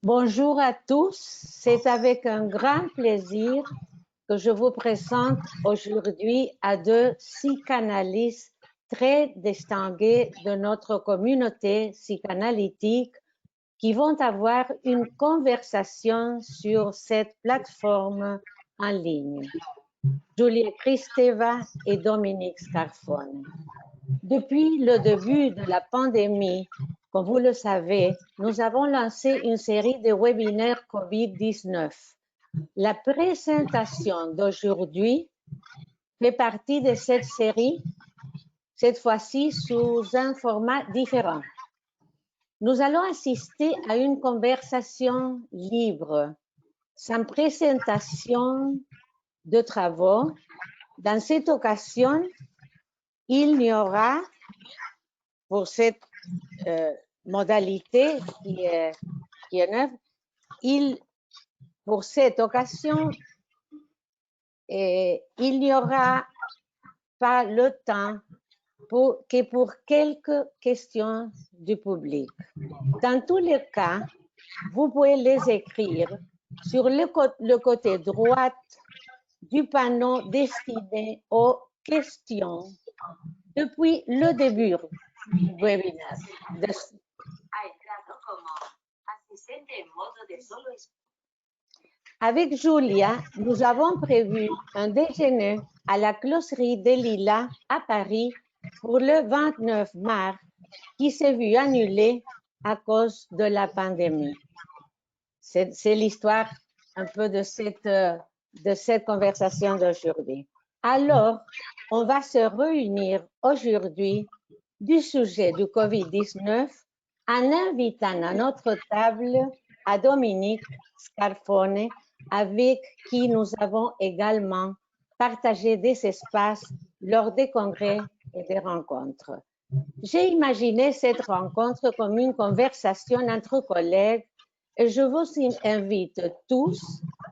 Bonjour à tous, c'est avec un grand plaisir que je vous présente aujourd'hui à deux psychanalystes très distingués de notre communauté psychanalytique qui vont avoir une conversation sur cette plateforme en ligne. Giulia Kristeva et Dominique Scarfone. Depuis le début de la pandémie, comme vous le savez, nous avons lancé une série de webinaires COVID-19. La présentation d'aujourd'hui fait partie de cette série, cette fois-ci sous un format différent. Nous allons assister à une conversation libre, sans présentation de travaux. Dans cette occasion, il n'y aura, pour cette modalité qui est neuve, pour cette occasion, il n'y aura pas le temps pour quelques questions du public. Dans tous les cas, vous pouvez les écrire sur le côté droit du panneau destiné aux questions depuis le début du webinaire. Avec Giulia, nous avons prévu un déjeuner à la Closerie des Lilas à Paris pour le 29 mars qui s'est vu annulé à cause de la pandémie. C'est l'histoire un peu de cette conversation d'aujourd'hui. Alors, on va se réunir aujourd'hui du sujet du COVID-19 en invitant à notre table à Dominique Scarfone, avec qui nous avons également partagé des espaces lors des congrès et des rencontres. J'ai imaginé cette rencontre comme une conversation entre collègues et je vous invite tous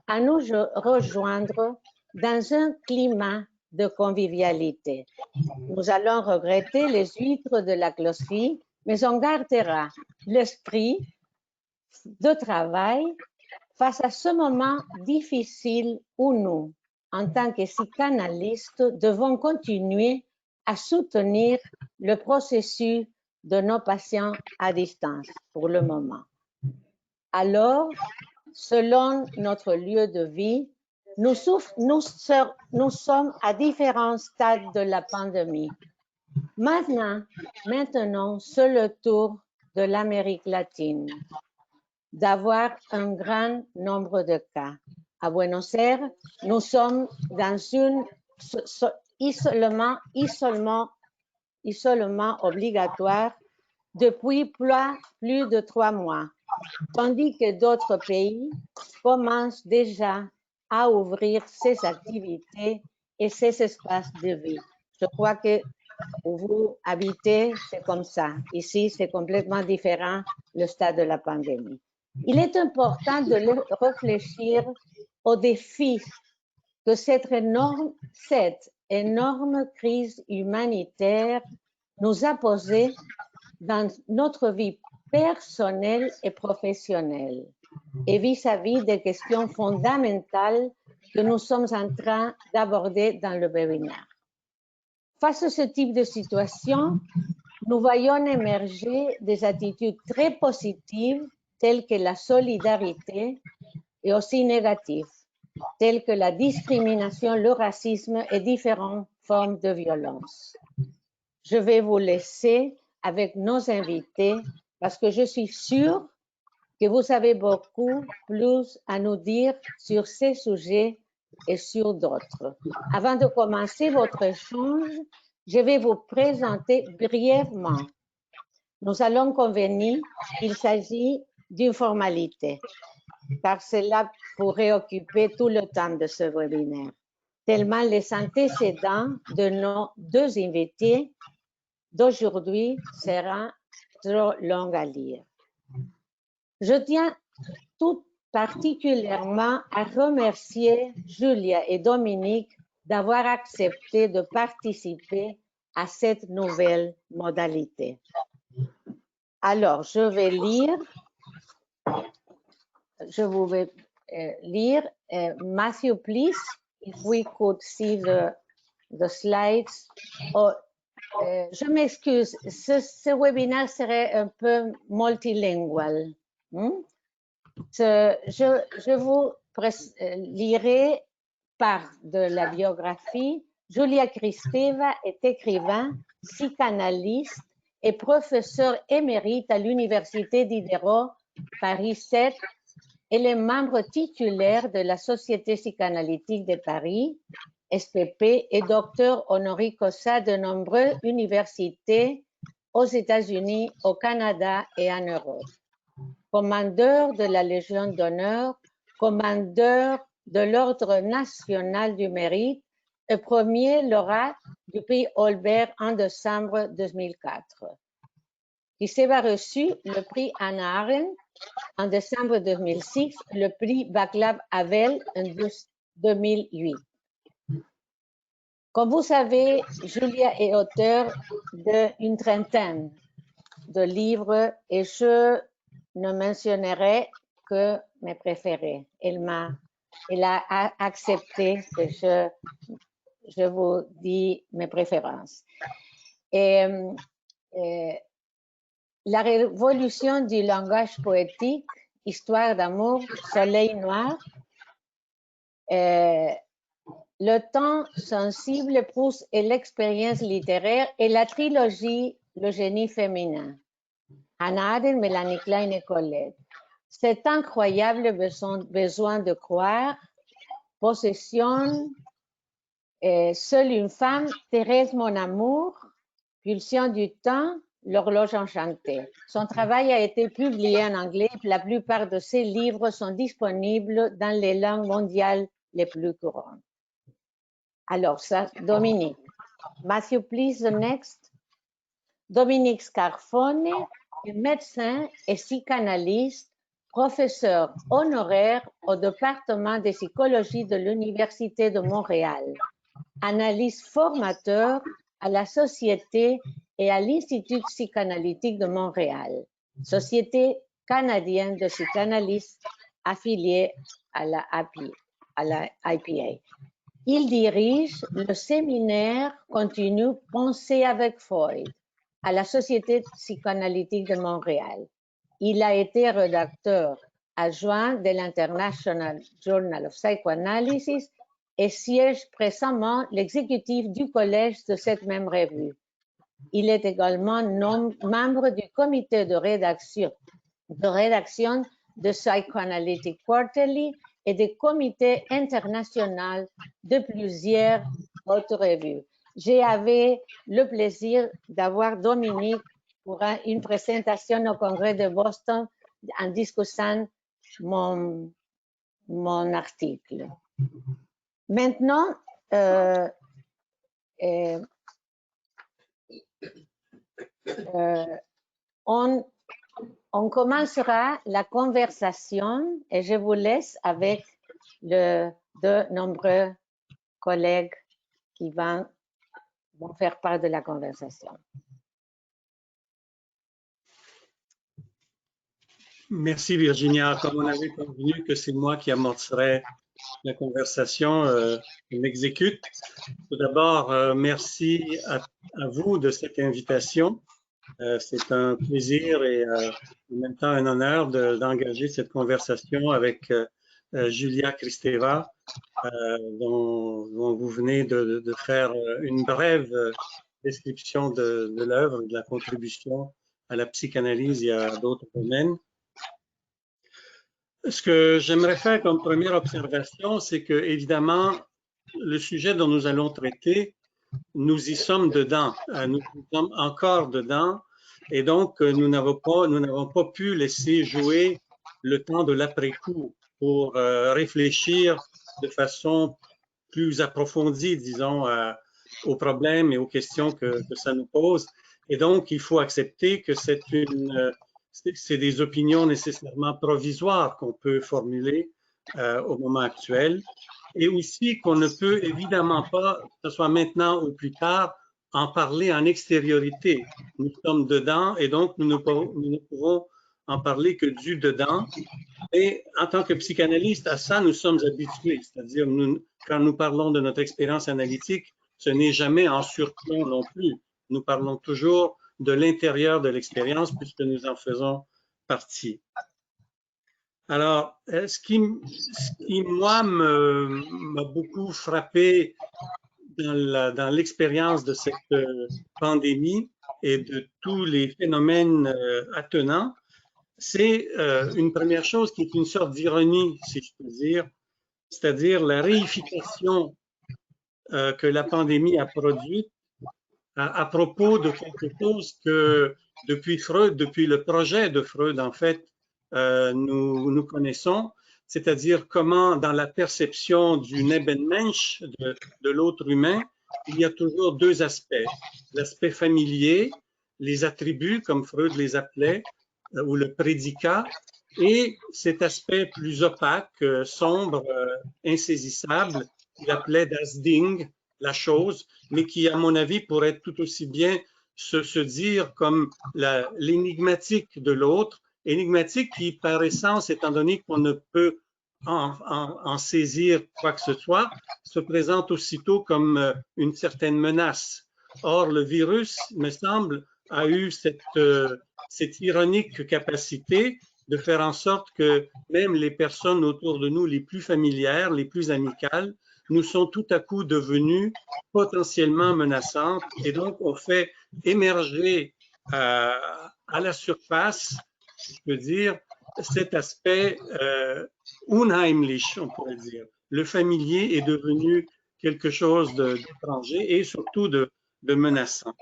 à nous rejoindre dans un climat de convivialité. Nous allons regretter les huîtres de la closerie, mais on gardera l'esprit de travail face à ce moment difficile où nous, en tant que psychanalystes, devons continuer à soutenir le processus de nos patients à distance pour le moment. Alors, selon notre lieu de vie, nous sommes à différents stades de la pandémie. Maintenant, c'est le tour de l'Amérique latine d'avoir un grand nombre de cas. À Buenos Aires, nous sommes dans un isolement obligatoire depuis plus de 3 mois, tandis que d'autres pays commencent déjà à ouvrir ses activités et ses espaces de vie. Je crois que où vous habitez, c'est comme ça. Ici, c'est complètement différent, le stade de la pandémie. Il est important de réfléchir aux défis que cette énorme crise humanitaire nous a posés dans notre vie personnelle et professionnelle et vis-à-vis des questions fondamentales que nous sommes en train d'aborder dans le webinaire. Face à ce type de situation, nous voyons émerger des attitudes très positives telles que la solidarité et aussi négatives, telles que la discrimination, le racisme et différentes formes de violence. Je vais vous laisser avec nos invités parce que je suis sûre que vous avez beaucoup plus à nous dire sur ces sujets et sur d'autres. Avant de commencer votre échange, je vais vous présenter brièvement. Nous allons convenir qu'il s'agit d'une formalité, car cela pourrait occuper tout le temps de ce webinaire, tellement les antécédents de nos deux invités d'aujourd'hui seront trop longs à lire. Je tiens tout particulièrement à remercier Giulia et Dominique d'avoir accepté de participer à cette nouvelle modalité. Alors, je vous vais lire. Matthew, please, if we could see the slides. Oh, je m'excuse, ce webinaire serait un peu multilingual. Je vous lirai part de la biographie. Julia Kristeva est écrivain, psychanalyste et professeur émérite à l'Université Diderot, Paris 7. Elle est membre titulaire de la Société psychanalytique de Paris, SPP, et docteur honoris causa de nombreuses universités aux États-Unis, au Canada et en Europe. Commandeur de la Légion d'honneur, commandeur de l'Ordre national du mérite et premier lauréat du prix Holbert en décembre 2004. Kristeva a reçu le prix Hannah Arendt en décembre 2006, le prix Václav Havel en 2008. Comme vous savez, Julia est auteure d'une trentaine de livres et je ne mentionnerai que mes préférés. Elle a accepté que je vous dis mes préférences. La révolution du langage poétique, Histoire d'amour, Soleil noir, Le temps sensible, Proust et l'expérience littéraire, et la trilogie Le génie féminin, Hannah Arendt, Mélanie Klein et Colette. Cet incroyable besoin de croire, Possession, Seule une femme, Thérèse mon amour, Pulsion du temps, L'horloge enchantée. Son travail a été publié en anglais. La plupart de ses livres sont disponibles dans les langues mondiales les plus courantes. Alors, ça, Dominique. Matthew, please, the next. Dominique Scarfone est médecin et psychanalyste, professeur honoraire au département de psychologie de l'Université de Montréal, analyste formateur à la Société et à l'Institut psychanalytique de Montréal, Société canadienne de psychanalyse affiliée à la IPA. Il dirige le séminaire continu Penser avec Freud à la Société psychanalytique de Montréal. Il a été rédacteur adjoint de l'International Journal of Psychoanalysis et siège présentement l'exécutif du collège de cette même revue. Il est également membre du comité de rédaction de Psychoanalytic Quarterly et des comités internationaux de plusieurs autres revues. J'avais le plaisir d'avoir Dominique pour une présentation au Congrès de Boston en discutant mon article. Maintenant, on commencera la conversation et je vous laisse avec de nombreux collègues qui vont faire part de la conversation. Merci Virginia. Comme on avait convenu que c'est moi qui amorcerai la conversation, je m'exécute. Tout d'abord, merci à vous de cette invitation. C'est un plaisir et en même temps un honneur d'engager cette conversation avec Julia Kristeva, dont vous venez de faire une brève description de l'œuvre, de la contribution à la psychanalyse et à d'autres domaines. Ce que j'aimerais faire comme première observation, c'est que, évidemment, le sujet dont nous allons traiter, nous y sommes dedans, nous sommes encore dedans, et donc nous n'avons pas pu laisser jouer le temps de l'après-coup pour réfléchir de façon plus approfondie, disons, aux problèmes et aux questions que ça nous pose. Et donc, il faut accepter que c'est des opinions nécessairement provisoires qu'on peut formuler au moment actuel, et aussi qu'on ne peut évidemment pas, que ce soit maintenant ou plus tard, en parler en extériorité. Nous sommes dedans et donc nous ne pouvons en parler que du dedans. Et en tant que psychanalyste, à ça, nous sommes habitués. C'est-à-dire, quand nous parlons de notre expérience analytique, ce n'est jamais en surplomb non plus. Nous parlons toujours de l'intérieur de l'expérience puisque nous en faisons partie. Alors, ce qui moi, m'a beaucoup frappé dans l'expérience de cette pandémie et de tous les phénomènes attenants, c'est une première chose qui est une sorte d'ironie, si je peux dire, c'est-à-dire la réification que la pandémie a produite à propos de quelque chose que depuis Freud, depuis le projet de Freud, en fait, nous connaissons, c'est-à-dire comment dans la perception du Nebenmensch, de l'autre humain, il y a toujours deux aspects. L'aspect familier, les attributs, comme Freud les appelait, ou le prédicat, et cet aspect plus opaque, sombre, insaisissable, qu'il appelait das Ding, la chose, mais qui, à mon avis, pourrait tout aussi bien se dire comme l'énigmatique de l'autre, énigmatique qui, par essence, étant donné qu'on ne peut en saisir quoi que ce soit, se présente aussitôt comme une certaine menace. Or, le virus, me semble, a eu cette ironique capacité de faire en sorte que même les personnes autour de nous les plus familières, les plus amicales, nous sont tout à coup devenues potentiellement menaçantes et donc on fait émerger à la surface, si je peux dire, cet aspect unheimlich, on pourrait dire. Le familier est devenu quelque chose d'étranger et surtout de menaçant.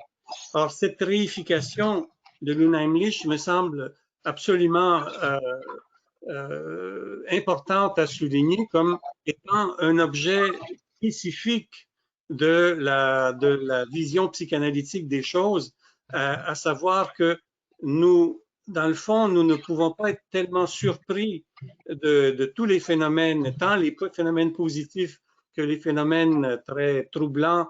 Or, cette réification de l'unheimlich me semble absolument importante à souligner comme étant un objet spécifique de la vision psychanalytique des choses, à savoir que nous, dans le fond, nous ne pouvons pas être tellement surpris de tous les phénomènes, tant les phénomènes positifs que les phénomènes très troublants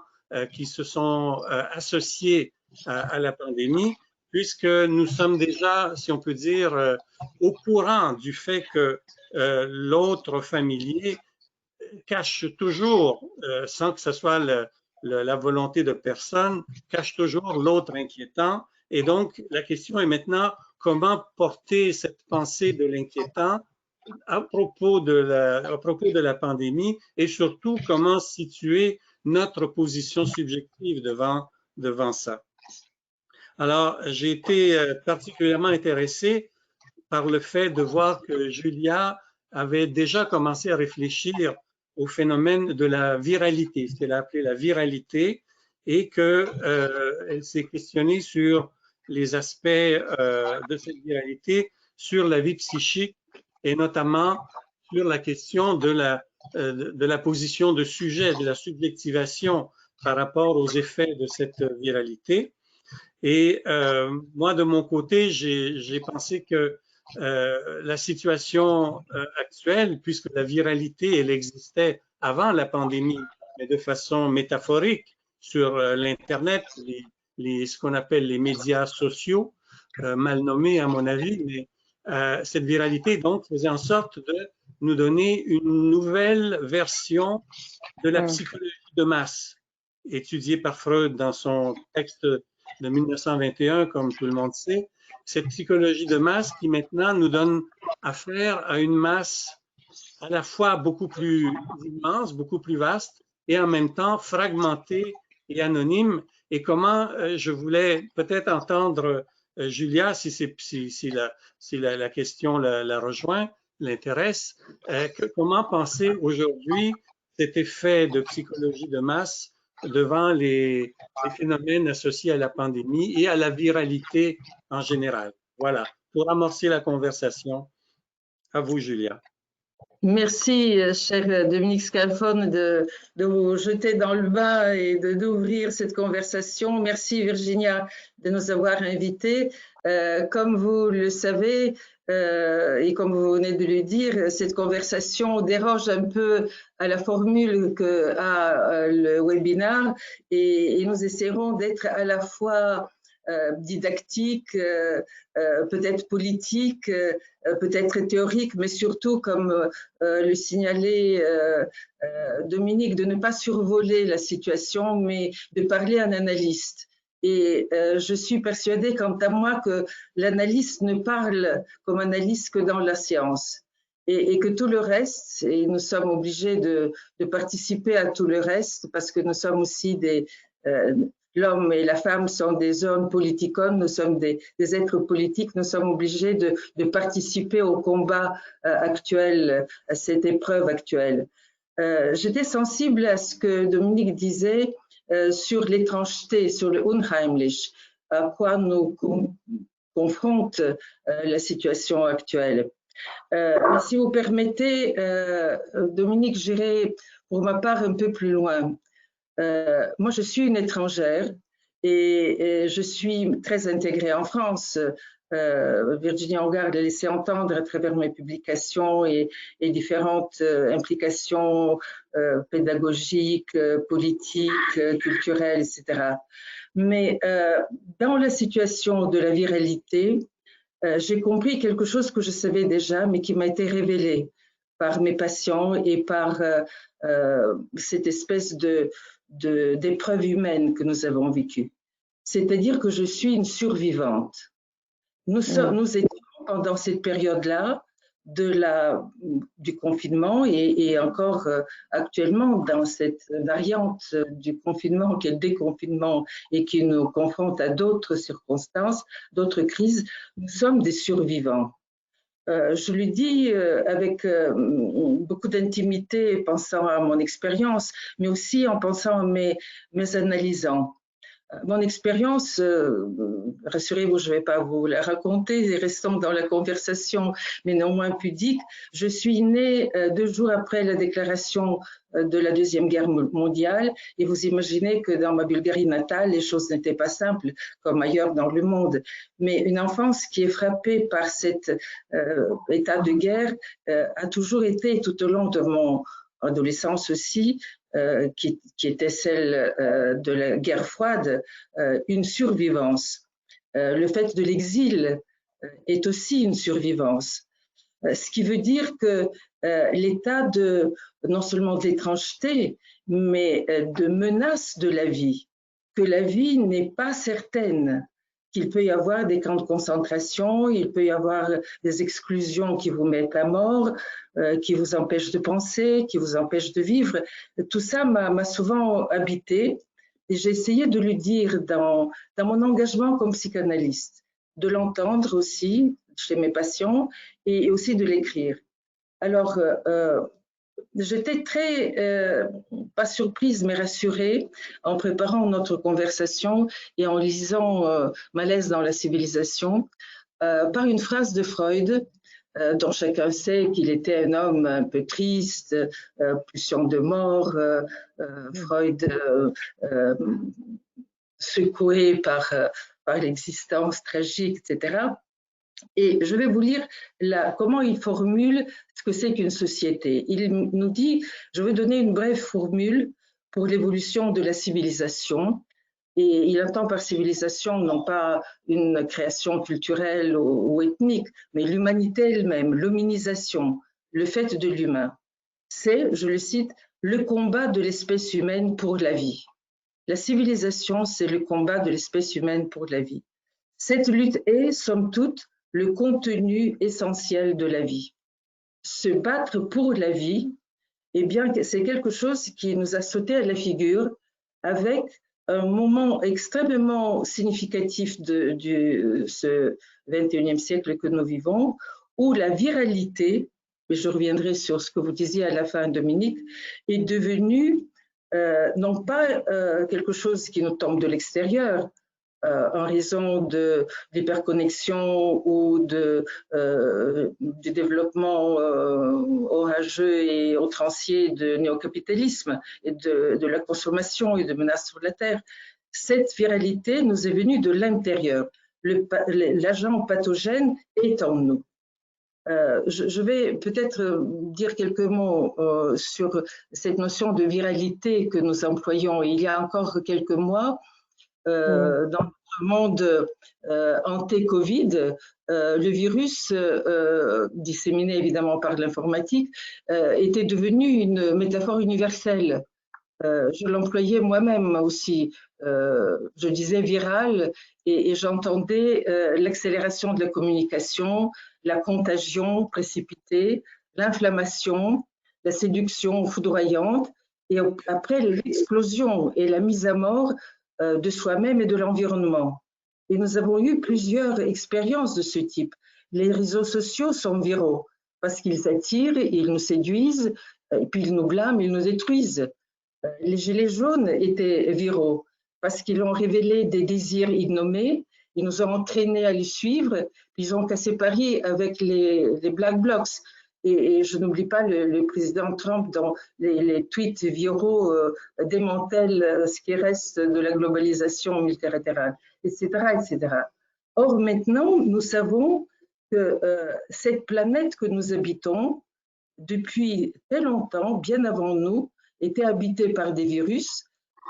qui se sont associés à la pandémie, puisque nous sommes déjà, si on peut dire, au courant du fait que l'autre familier cache toujours, sans que ce soit la volonté de personne, cache toujours l'autre inquiétant. Et donc, la question est maintenant comment porter cette pensée de l'inquiétant à propos de la pandémie et surtout comment situer notre position subjective devant ça. Alors, j'ai été particulièrement intéressé par le fait de voir que Julia avait déjà commencé à réfléchir au phénomène de la viralité, ce qu'elle a appelé la viralité, et qu'elle s'est questionnée sur les aspects de cette viralité, sur la vie psychique et notamment sur la question de la position de sujet, de la subjectivation par rapport aux effets de cette viralité. Et moi, de mon côté, j'ai pensé que la situation actuelle, puisque la viralité, elle existait avant la pandémie, mais de façon métaphorique sur l'Internet, ce qu'on appelle les médias sociaux, mal nommés à mon avis, mais cette viralité, donc, faisait en sorte de nous donner une nouvelle version de la psychologie de masse, étudiée par Freud dans son texte de 1921, comme tout le monde sait, cette psychologie de masse qui maintenant nous donne affaire à une masse à la fois beaucoup plus immense, beaucoup plus vaste et en même temps fragmentée et anonyme. Et comment je voulais peut-être entendre Julia, si la question la rejoint, l'intéresse, comment penser aujourd'hui cet effet de psychologie de masse devant les phénomènes associés à la pandémie et à la viralité en général. Voilà, pour amorcer la conversation. À vous, Julia. Merci, cher Dominique Scalfone, de vous jeter dans le bain et d'ouvrir cette conversation. Merci, Virginia, de nous avoir invités. Comme vous le savez, et comme vous venez de le dire, cette conversation déroge un peu à la formule que a le webinaire et nous essaierons d'être à la fois didactique, peut-être politique, peut-être théorique, mais surtout, comme le signalait Dominique, de ne pas survoler la situation, mais de parler à un analyste. Et je suis persuadée, quant à moi, que l'analyste ne parle comme analyste que dans la science. Et que tout le reste, et nous sommes obligés de participer à tout le reste, parce que nous sommes aussi des... L'homme et la femme sont des hommes politicones, nous sommes des êtres politiques, nous sommes obligés de participer au combat actuel, à cette épreuve actuelle. J'étais sensible à ce que Dominique disait sur l'étrangeté, sur le unheimlich, à quoi nous confronte la situation actuelle. Mais si vous permettez, Dominique, j'irai pour ma part un peu plus loin. Moi, je suis une étrangère et je suis très intégrée en France. Virginia Hogarth l'a laissé entendre à travers mes publications et différentes implications pédagogiques, politiques, culturelles, etc. Mais dans la situation de la viralité, j'ai compris quelque chose que je savais déjà, mais qui m'a été révélé par mes patients et par cette espèce d'épreuve humaine que nous avons vécue. C'est-à-dire que je suis une survivante. Nous étions pendant cette période-là du confinement et encore actuellement dans cette variante du confinement qui est le déconfinement et qui nous confronte à d'autres circonstances, d'autres crises, nous sommes des survivants. Je le dis avec beaucoup d'intimité, pensant à mon expérience, mais aussi en pensant à mes analysants. Mon expérience, rassurez-vous, je ne vais pas vous la raconter, restons dans la conversation, mais néanmoins pudique. Je suis née 2 jours après la déclaration de la Deuxième Guerre mondiale et vous imaginez que dans ma Bulgarie natale, les choses n'étaient pas simples comme ailleurs dans le monde. Mais une enfance qui est frappée par cet état de guerre a toujours été tout au long de mon adolescence aussi, qui était celle de la guerre froide, une survivance. Le fait de l'exil est aussi une survivance. Ce qui veut dire que l'état non seulement d'étrangeté, mais de menace de la vie, que la vie n'est pas certaine, qu'il peut y avoir des camps de concentration, il peut y avoir des exclusions qui vous mettent à mort, qui vous empêchent de penser, qui vous empêchent de vivre. Tout ça m'a souvent habité et j'ai essayé de le dire dans mon engagement comme psychanalyste, de l'entendre aussi chez mes patients et aussi de l'écrire. Alors, j'étais très, pas surprise, mais rassurée en préparant notre conversation et en lisant Malaise dans la civilisation par une phrase de Freud, dont chacun sait qu'il était un homme un peu triste, pulsion de mort, Freud secoué par l'existence tragique, etc. Et je vais vous lire comment il formule ce que c'est qu'une société. Il nous dit, je vais donner une brève formule pour l'évolution de la civilisation. Et il entend par civilisation non pas une création culturelle ou ethnique, mais l'humanité elle-même, l'hominisation, le fait de l'humain. C'est, je le cite, le combat de l'espèce humaine pour la vie. La civilisation, c'est le combat de l'espèce humaine pour la vie. Cette lutte est, somme toute, le contenu essentiel de la vie. Se battre pour la vie, eh bien, c'est quelque chose qui nous a sauté à la figure avec un moment extrêmement significatif de ce 21e siècle que nous vivons, où la viralité, et je reviendrai sur ce que vous disiez à la fin, Dominique, est devenue non pas quelque chose qui nous tombe de l'extérieur, en raison de l'hyperconnexion ou du développement orageux et outrancier de néocapitalisme et de la consommation et de menaces sur la terre. Cette viralité nous est venue de l'intérieur. L'agent pathogène est en nous. Je vais peut-être dire quelques mots sur cette notion de viralité que nous employons. Il y a encore quelques mois, dans notre monde anté-Covid, le virus, disséminé évidemment par l'informatique, était devenu une métaphore universelle. Je l'employais moi-même aussi. Je disais viral et j'entendais l'accélération de la communication, la contagion précipitée, l'inflammation, la séduction foudroyante et après l'explosion et la mise à mort de soi-même et de l'environnement. Et nous avons eu plusieurs expériences de ce type. Les réseaux sociaux sont viraux parce qu'ils attirent, ils nous séduisent, et puis ils nous blâment, ils nous détruisent. Les gilets jaunes étaient viraux parce qu'ils ont révélé des désirs innommés, ils nous ont entraînés à les suivre, puis ils ont cassé Paris avec les Black Blocs. Et je n'oublie pas le président Trump dont les tweets viraux démantèlent ce qui reste de la globalisation multilatérale, etc., etc. Or, maintenant, nous savons que cette planète que nous habitons, depuis très longtemps, bien avant nous, était habitée par des virus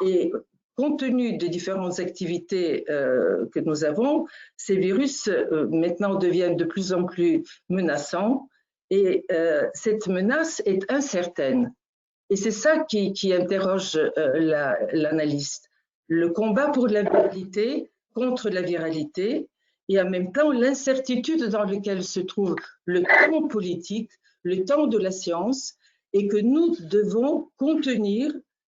et compte tenu des différentes activités que nous avons, ces virus maintenant deviennent de plus en plus menaçants et cette menace est incertaine. Et c'est ça qui interroge l'analyste. Le combat pour la viralité contre la viralité et en même temps l'incertitude dans laquelle se trouve le temps politique, le temps de la science, et que nous devons contenir,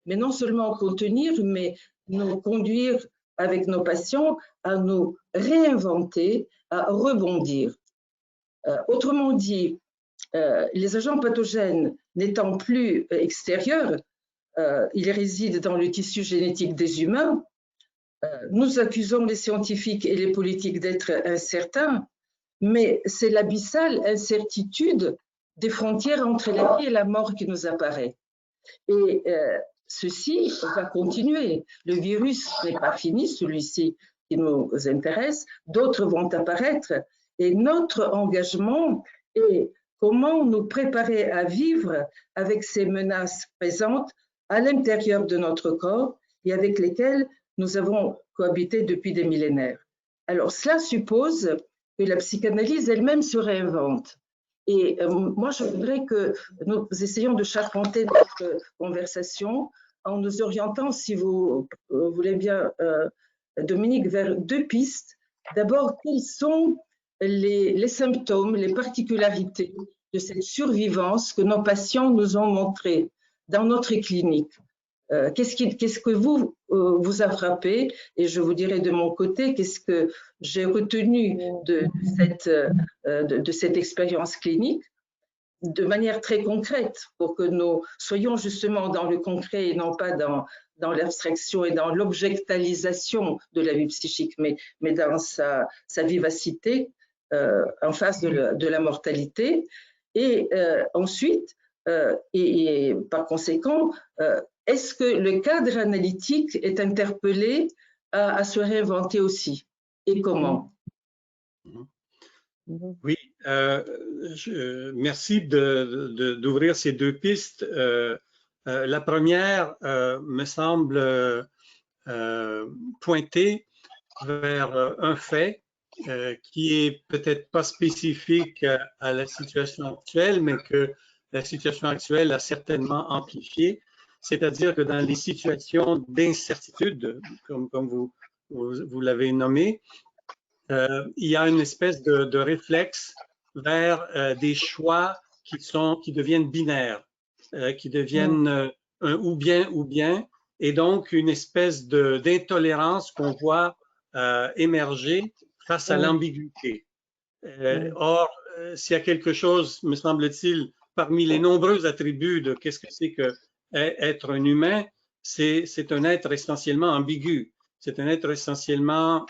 mais non seulement contenir, mais nous conduire avec nos patients à nous réinventer, à rebondir. Autrement dit, les agents pathogènes n'étant plus extérieurs, ils résident dans le tissu génétique des humains. Nous accusons les scientifiques et les politiques d'être incertains, mais c'est l'abyssale incertitude des frontières entre la vie et la mort qui nous apparaît. Et ceci va continuer. Le virus n'est pas fini, celui-ci qui nous intéresse, d'autres vont apparaître. Et notre engagement est comment nous préparer à vivre avec ces menaces présentes à l'intérieur de notre corps et avec lesquelles nous avons cohabité depuis des millénaires. Alors, cela suppose que la psychanalyse elle-même se réinvente. Et moi, je voudrais que nous essayions de charpenter notre conversation en nous orientant, si vous voulez bien, Dominique, vers deux pistes. D'abord, quels sont les symptômes, les particularités de cette survivance que nos patients nous ont montrées dans notre clinique? Qu'est-ce que vous a frappé? Et je vous dirai de mon côté, qu'est-ce que j'ai retenu de cette expérience clinique de manière très concrète pour que nous soyons justement dans le concret et non pas dans l'abstraction et dans l'objectalisation de la vie psychique, mais dans sa vivacité en face de la mortalité. Et ensuite, et par conséquent, est-ce que le cadre analytique est interpellé à se réinventer aussi? Et comment? Oui, merci d'ouvrir ces deux pistes. La première me semble pointer vers un fait qui est peut-être pas spécifique à la situation actuelle, mais que la situation actuelle a certainement amplifié. C'est-à-dire que dans les situations d'incertitude, comme vous l'avez nommé, il y a une espèce de réflexe vers des choix qui deviennent binaires, qui deviennent un ou bien, et donc une espèce d'intolérance qu'on voit émerger face à l'ambiguïté. Or, s'il y a quelque chose, me semble-t-il, parmi les nombreux attributs de qu'est-ce que c'est que être un humain, c'est un être essentiellement ambigu. C'est un être essentiellement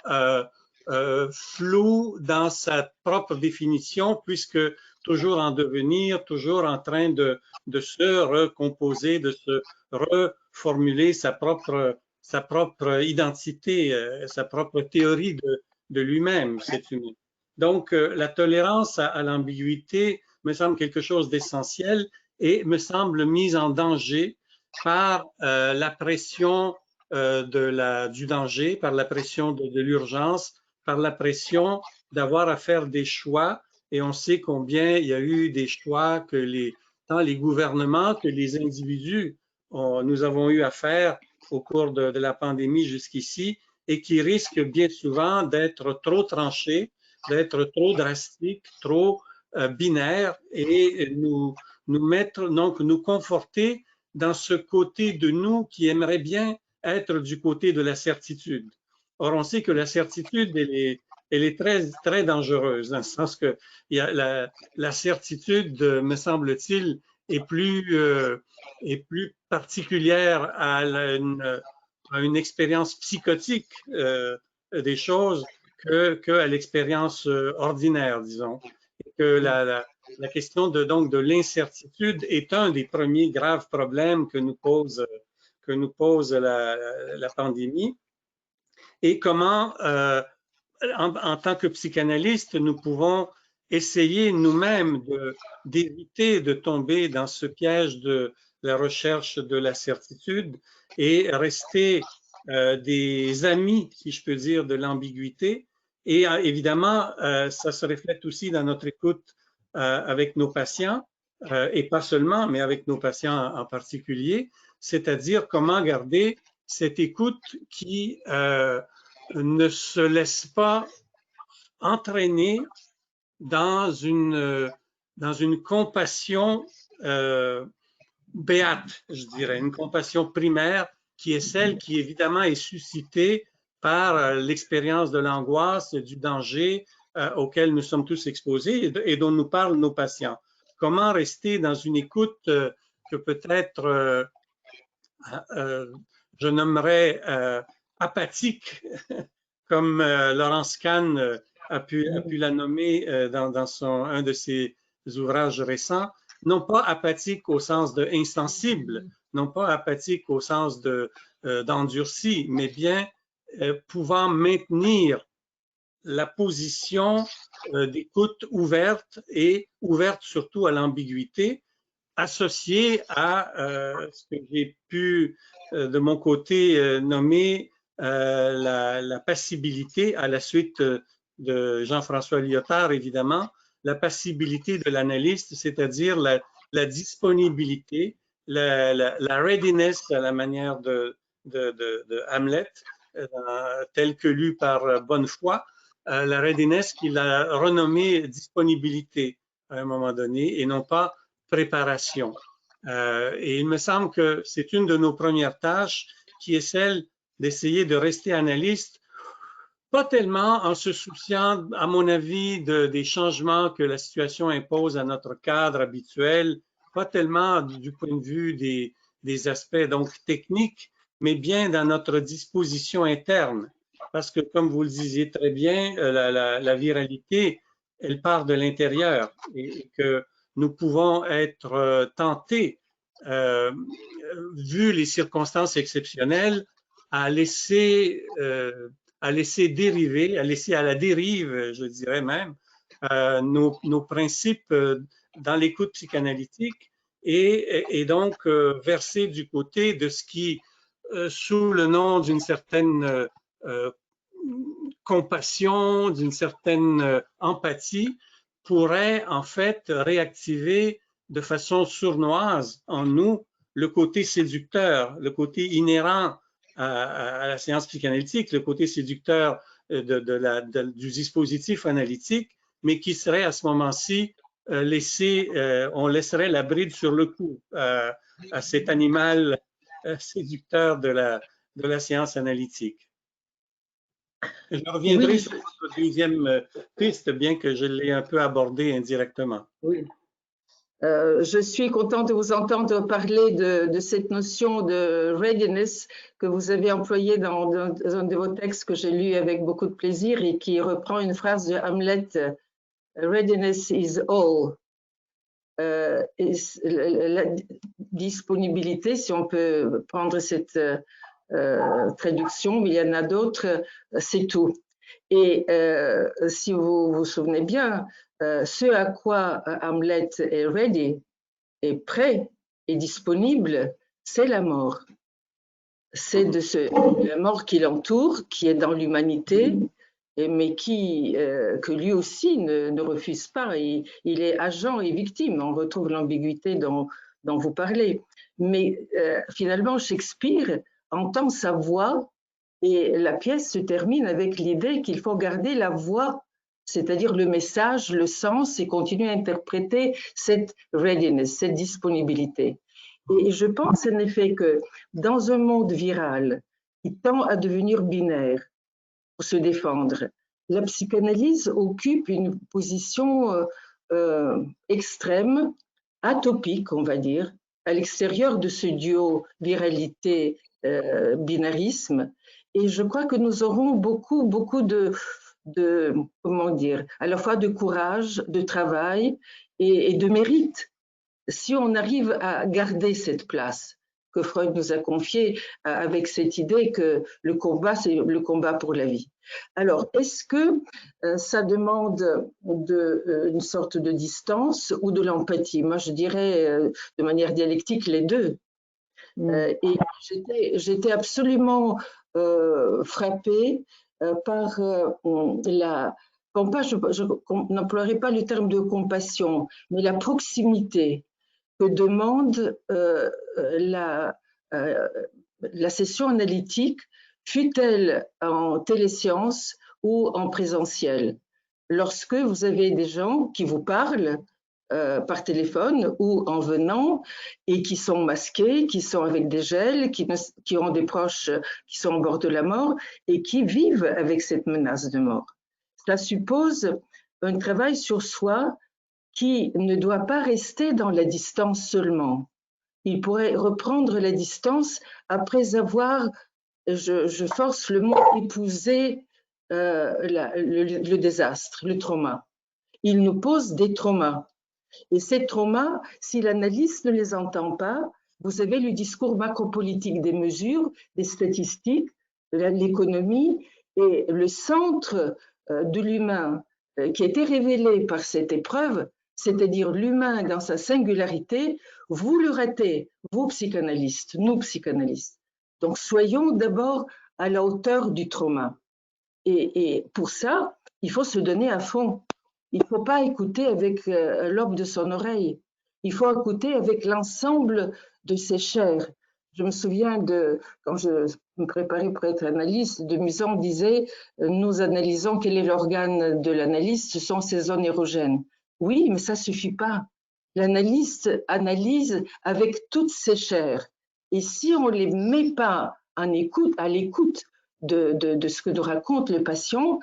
flou dans sa propre définition, puisque toujours en devenir, toujours en train de se recomposer, de se reformuler sa propre identité, sa propre théorie de lui-même. Donc, la tolérance à l'ambiguïté me semble quelque chose d'essentiel et me semble mise en danger par la pression du danger, par la pression de l'urgence, par la pression d'avoir à faire des choix. Et on sait combien il y a eu des choix que tant les gouvernements que les individus nous avons eu à faire au cours de la pandémie jusqu'ici et qui risquent bien souvent d'être trop tranchés, d'être trop drastiques, trop binaires et nous conforter dans ce côté de nous qui aimerait bien être du côté de la certitude. Or, on sait que la certitude, elle est très, très dangereuse, dans le sens que la certitude, me semble-t-il, est plus particulière à une expérience psychotique des choses qu'à l'expérience ordinaire, disons. Et que la question donc de l'incertitude est un des premiers graves problèmes que nous pose la pandémie. Et comment, en tant que psychanalyste, nous pouvons essayer nous-mêmes d'éviter de tomber dans ce piège de la recherche de la certitude et rester des amis, si je peux dire, de l'ambiguïté. Et évidemment, ça se reflète aussi dans notre écoute avec nos patients, et pas seulement, mais avec nos patients en particulier, c'est-à-dire comment garder cette écoute qui ne se laisse pas entraîner dans une compassion béate, je dirais, une compassion primaire qui est celle qui évidemment est suscitée par l'expérience de l'angoisse, du danger auquel nous sommes tous exposés et dont nous parlent nos patients. Comment rester dans une écoute que peut-être je nommerais apathique, comme Laurence Kahn a pu la nommer dans un de ses ouvrages récents, non pas apathique au sens de insensible, non pas apathique au sens d'endurci, mais bien pouvant maintenir la position d'écoute ouverte et ouverte surtout à l'ambiguïté, associée à ce que j'ai pu de mon côté nommer la passibilité, à la suite de Jean-François Lyotard, évidemment, la passibilité de l'analyste, c'est-à-dire la disponibilité, la readiness à la manière de Hamlet, tel que lu par Bonnefoy, la readiness qu'il a renommée disponibilité à un moment donné et non pas préparation. Et il me semble que c'est une de nos premières tâches qui est celle d'essayer de rester analyste, pas tellement en se souciant, à mon avis, des changements que la situation impose à notre cadre habituel, pas tellement du point de vue des aspects donc techniques, mais bien dans notre disposition interne. Parce que, comme vous le disiez très bien, la viralité, elle part de l'intérieur et que nous pouvons être tentés, vu les circonstances exceptionnelles, à laisser dériver, à laisser à la dérive, je dirais même, nos principes dans l'écoute psychanalytique et donc verser du côté de ce qui, sous le nom d'une certaine compassion, d'une certaine empathie, pourrait en fait réactiver de façon sournoise en nous le côté séducteur, le côté inhérent à la séance psychanalytique, le côté séducteur du dispositif analytique, mais qui serait à ce moment-ci on laisserait la bride sur le cou à cet animal séducteur de la séance analytique. Je reviendrai sur votre deuxième piste, bien que je l'ai un peu abordée indirectement. Oui. Je suis contente de vous entendre parler de cette notion de readiness que vous avez employée dans un de vos textes que j'ai lu avec beaucoup de plaisir et qui reprend une phrase de Hamlet, readiness is all. La disponibilité, si on peut prendre cette traduction, mais il y en a d'autres, c'est tout. Et si vous vous souvenez bien, ce à quoi Hamlet est ready, est prêt, est disponible, c'est la mort. C'est la mort qui l'entoure, qui est dans l'humanité, mais que lui aussi ne refuse pas. Il est agent et victime. On retrouve l'ambiguïté dont vous parlez. Mais finalement, Shakespeare entend sa voix et la pièce se termine avec l'idée qu'il faut garder la voix, c'est-à-dire le message, le sens, et continuer à interpréter cette readiness, cette disponibilité. Et je pense en effet que dans un monde viral qui tend à devenir binaire pour se défendre, la psychanalyse occupe une position extrême, atopique, on va dire, à l'extérieur de ce duo viralité-binarisme. Et je crois que nous aurons beaucoup de comment dire, à la fois de courage, de travail et de mérite si on arrive à garder cette place que Freud nous a confiée avec cette idée que le combat, c'est le combat pour la vie. Alors, est-ce que ça demande une sorte de distance ou de l'empathie? Moi, je dirais de manière dialectique les deux. Et j'étais absolument frappée par je n'emploierai pas le terme de compassion, mais la proximité que demande la session analytique, fût-elle en télésciences ou en présentiel. Lorsque vous avez des gens qui vous parlent par téléphone ou en venant et qui sont masqués, qui sont avec des gels, qui ont des proches qui sont au bord de la mort et qui vivent avec cette menace de mort. Cela suppose un travail sur soi qui ne doit pas rester dans la distance seulement. Il pourrait reprendre la distance après avoir, je force le mot, épousé le désastre, le trauma. Il nous pose des traumas. Et ces traumas, si l'analyste ne les entend pas, vous avez le discours macropolitique des mesures, des statistiques, de l'économie, et le centre de l'humain qui a été révélé par cette épreuve, c'est-à-dire l'humain dans sa singularité, vous le ratez, vous psychanalystes, nous psychanalystes. Donc soyons d'abord à la hauteur du trauma. Et pour ça, il faut se donner à fond. Il ne faut pas écouter avec l'aube de son oreille. Il faut écouter avec l'ensemble de ses chairs. Je me souviens quand je me préparais pour être analyste, de Musan disait « Nous analysons quel est l'organe de l'analyste, ce sont ses zones érogènes. » Oui, mais ça ne suffit pas. L'analyste analyse avec toutes ses chairs. Et si on ne les met pas à l'écoute de ce que nous raconte le patient,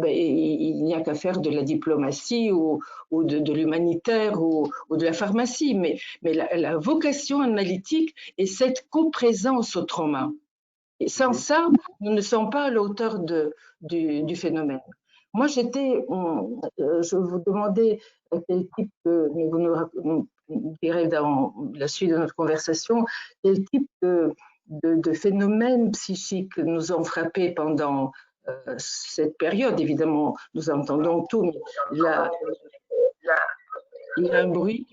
il n'y a qu'à faire de la diplomatie ou de l'humanitaire ou de la pharmacie. Mais la vocation analytique est cette coprésence au trauma. Et sans ça, nous ne sommes pas à la hauteur du phénomène. Moi, je vous demandais quel type, vous nous direz dans la suite de notre conversation, quel type de phénomènes psychiques nous ont frappés pendant cette période. Évidemment, nous entendons tout, mais il y a un bruit.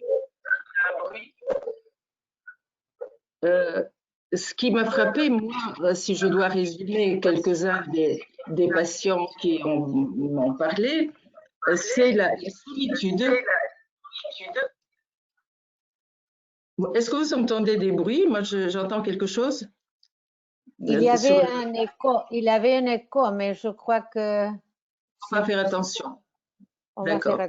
Ce qui m'a frappé, moi, si je dois résumer quelques-uns des patients qui m'ont parlé, c'est la solitude. Est-ce que vous entendez des bruits? Moi, j'entends quelque chose. Il y avait un écho, mais je crois que... On va faire attention. D'accord.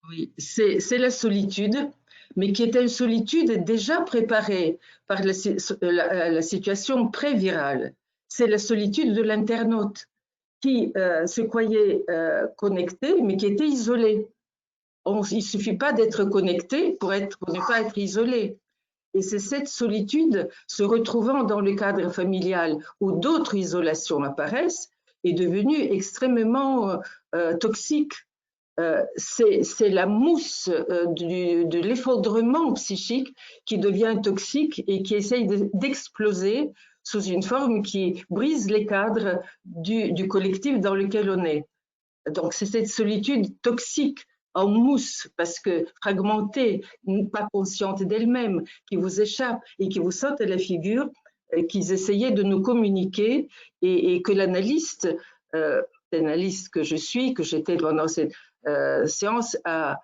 Oui, c'est la solitude, mais qui est une solitude déjà préparée par la situation pré-virale. C'est la solitude de l'internaute qui se croyait connecté, mais qui était isolé. Il ne suffit pas d'être connecté pour ne pas être isolé. Et c'est cette solitude, se retrouvant dans le cadre familial où d'autres isolations apparaissent, est devenue extrêmement toxique. C'est la mousse de l'effondrement psychique qui devient toxique et qui essaye d'exploser sous une forme qui brise les cadres du collectif dans lequel on est. Donc, c'est cette solitude toxique en mousse, parce que fragmentée, pas consciente d'elle-même, qui vous échappe et qui vous saute à la figure, qu'ils essayaient de nous communiquer et que l'analyste que je suis, que j'étais pendant cette séance, a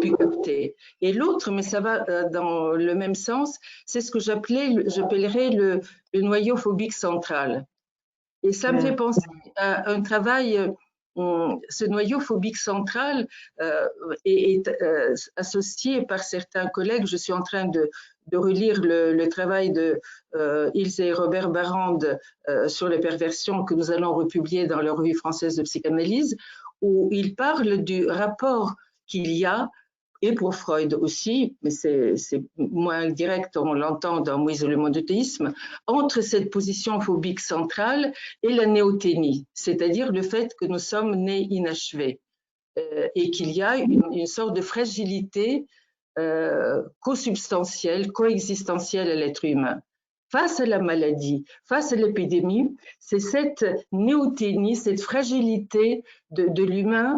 pu capter. Et l'autre, mais ça va dans le même sens, c'est ce que j'appellerais le noyau phobique central. Et ça me fait penser à un travail, ce noyau phobique central est associé par certains collègues. Je suis en train de relire le travail de Ilse et Robert Barrand sur les perversions que nous allons republier dans la Revue française de psychanalyse, où ils parlent du rapport qu'il y a, et pour Freud aussi, mais c'est moins direct, on l'entend dans Moïse et le monothéisme, entre cette position phobique centrale et la néothénie, c'est-à-dire le fait que nous sommes nés inachevés et qu'il y a une sorte de fragilité co-substantielle, coexistentielle à l'être humain. Face à la maladie, face à l'épidémie, c'est cette néothénie, cette fragilité de l'humain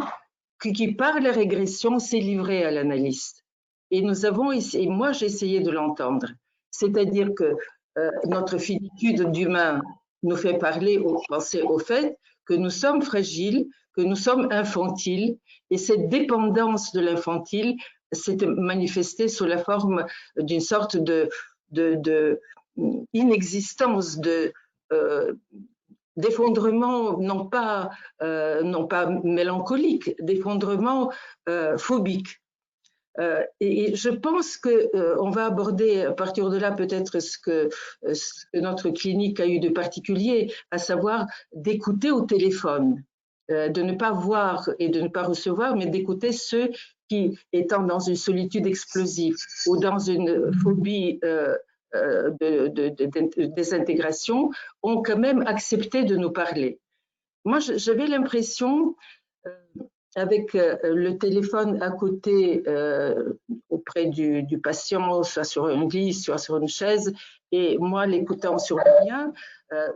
qui, par la régression, s'est livré à l'analyste. Et moi j'ai essayé de l'entendre. C'est-à-dire que notre finitude d'humain nous fait penser au fait que nous sommes fragiles, que nous sommes infantiles, et cette dépendance de l'infantile s'est manifestée sous la forme d'une sorte d'inexistence, d'effondrement non pas mélancolique, d'effondrement phobique. Et je pense qu'on va aborder à partir de là peut-être ce que notre clinique a eu de particulier, à savoir d'écouter au téléphone, de ne pas voir et de ne pas recevoir, mais d'écouter ceux qui, étant dans une solitude explosive ou dans une phobie de désintégration, ont quand même accepté de nous parler. Moi, j'avais l'impression, avec le téléphone à côté auprès du patient, soit sur un lit, soit sur une chaise, et moi l'écoutant sur le mien,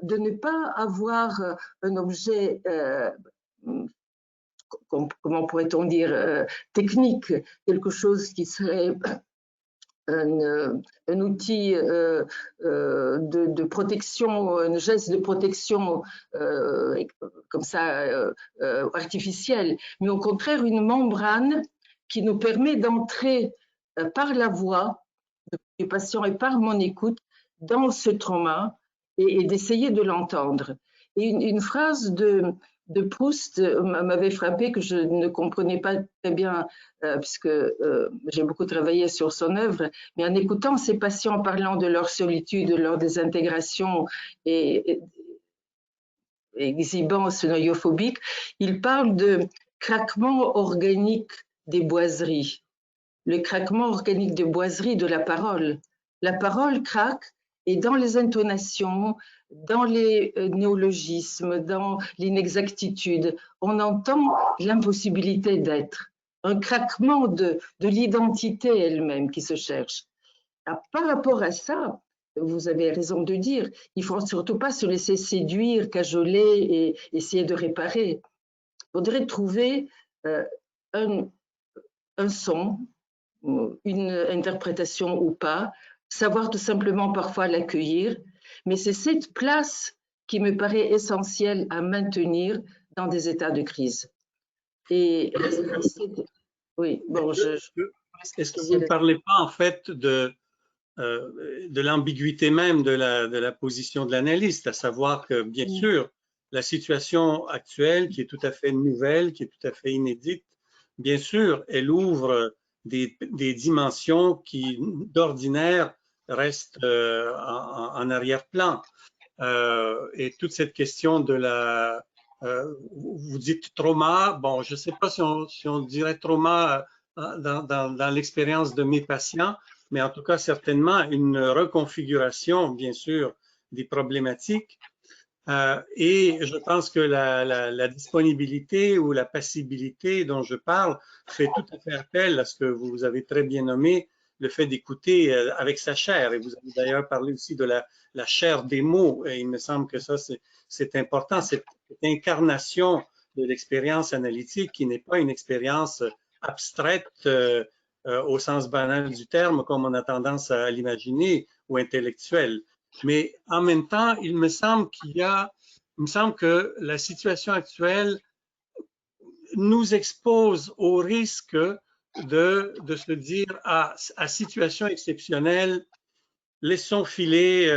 de ne pas avoir un objet, comment pourrait-on dire, technique, quelque chose qui serait un outil de protection, un geste de protection comme ça artificiel, mais au contraire une membrane qui nous permet d'entrer par la voix du patient et par mon écoute dans ce trauma et d'essayer de l'entendre. Et une phrase de Proust m'avait frappé, que je ne comprenais pas très bien puisque j'ai beaucoup travaillé sur son œuvre, mais en écoutant ces patients parlant de leur solitude, de leur désintégration et exhibant ce noyau phobique, il parle de craquement organique des boiseries, le craquement organique des boiseries de la parole. La parole craque, et dans les intonations, dans les néologismes, dans l'inexactitude, on entend l'impossibilité d'être, un craquement de l'identité elle-même qui se cherche. Par rapport à ça, vous avez raison de dire, il ne faut surtout pas se laisser séduire, cajoler et essayer de réparer. Il faudrait trouver un son, une interprétation ou pas, savoir tout simplement parfois l'accueillir, mais c'est cette place qui me paraît essentielle à maintenir dans des états de crise. Et oui, bon, est-ce que vous ne parlez pas en fait de l'ambiguïté même de la position de l'analyste, à savoir que bien sûr la situation actuelle qui est tout à fait nouvelle, qui est tout à fait inédite, bien sûr elle ouvre des dimensions qui d'ordinaire restent en arrière-plan. Et toute cette question de la, vous dites trauma, bon, je ne sais pas si on dirait trauma dans l'expérience de mes patients, mais en tout cas certainement une reconfiguration, bien sûr, des problématiques. Et je pense que la disponibilité ou la passibilité dont je parle fait tout à fait appel à ce que vous avez très bien nommé, le fait d'écouter avec sa chair. Et vous avez d'ailleurs parlé aussi de la chair des mots. Et il me semble que ça, c'est important, cette incarnation de l'expérience analytique qui n'est pas une expérience abstraite au sens banal du terme, comme on a tendance à l'imaginer, ou intellectuelle. Mais en même temps, il me semble que la situation actuelle nous expose au risque de se dire à situation exceptionnelle, laissons filer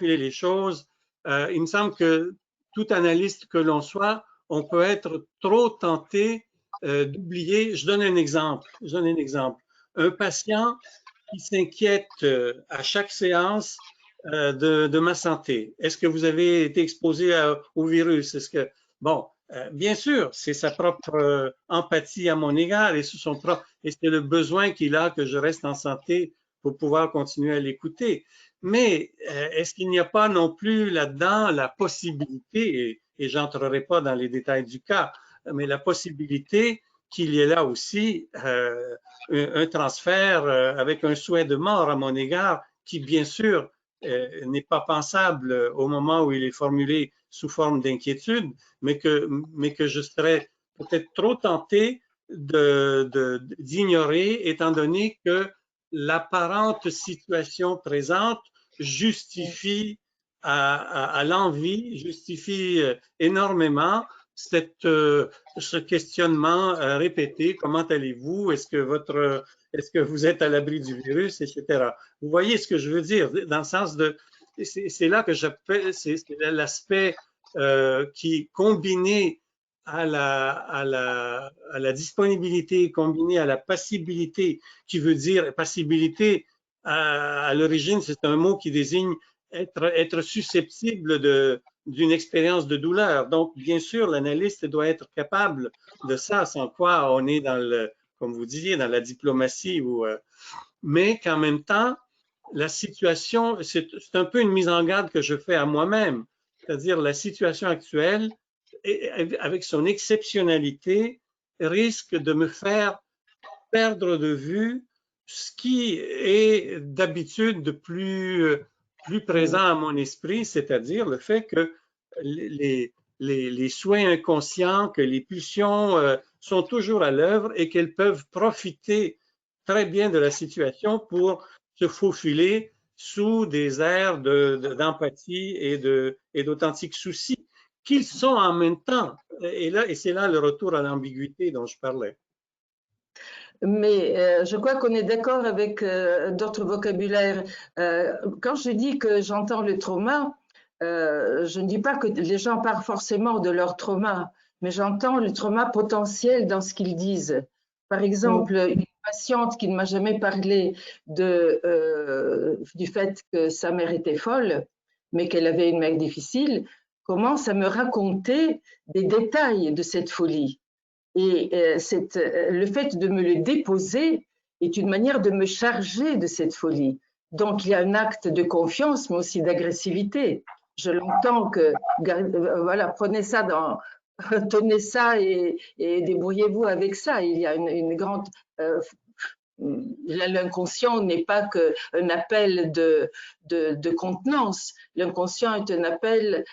les choses. Il me semble que tout analyste que l'on soit, on peut être trop tenté d'oublier. Je donne un exemple. Un patient qui s'inquiète à chaque séance de ma santé. Est-ce que vous avez été exposé au virus? Bon, bien sûr, c'est sa propre empathie à mon égard et c'est le besoin qu'il a que je reste en santé pour pouvoir continuer à l'écouter. Mais est-ce qu'il n'y a pas non plus là-dedans la possibilité, et j'entrerai pas dans les détails du cas, mais la possibilité qu'il y ait là aussi un transfert avec un souhait de mort à mon égard qui, bien sûr, n'est pas pensable au moment où il est formulé sous forme d'inquiétude, mais que je serais peut-être trop tenté d'ignorer, étant donné que l'apparente situation présente justifie à l'envie, justifie énormément ce questionnement répété. Comment allez-vous? Est-ce que vous êtes à l'abri du virus, etc. Vous voyez ce que je veux dire, dans le sens de, c'est là que j'appelle, c'est l'aspect qui, combiné à la disponibilité, combiné à la passibilité, qui veut dire passibilité, à l'origine, c'est un mot qui désigne être susceptible d'une expérience de douleur. Donc, bien sûr, l'analyste doit être capable de ça, sans quoi on est comme vous disiez, dans la diplomatie. Mais qu'en même temps, la situation, c'est un peu une mise en garde que je fais à moi-même. C'est-à-dire, la situation actuelle, avec son exceptionnalité, risque de me faire perdre de vue ce qui est d'habitude de plus présent à mon esprit, c'est-à-dire le fait que les souhaits inconscients, que les pulsions sont toujours à l'œuvre et qu'elles peuvent profiter très bien de la situation pour se faufiler sous des airs d'empathie et d'authentique souci, qu'ils sont en même temps. Et c'est là le retour à l'ambiguïté dont je parlais. Mais je crois qu'on est d'accord avec d'autres vocabulaires. Quand je dis que j'entends le trauma, je ne dis pas que les gens parlent forcément de leur trauma, mais j'entends le trauma potentiel dans ce qu'ils disent. Par exemple, une patiente qui ne m'a jamais parlé du fait que sa mère était folle, mais qu'elle avait une mère difficile, commence à me raconter des détails de cette folie. Et le fait de me le déposer est une manière de me charger de cette folie. Donc, il y a un acte de confiance, mais aussi d'agressivité. Je l'entends que, voilà, prenez ça tenez ça et débrouillez-vous avec ça. Il y a une grande... L'inconscient n'est pas qu'un appel de contenance. L'inconscient est un appel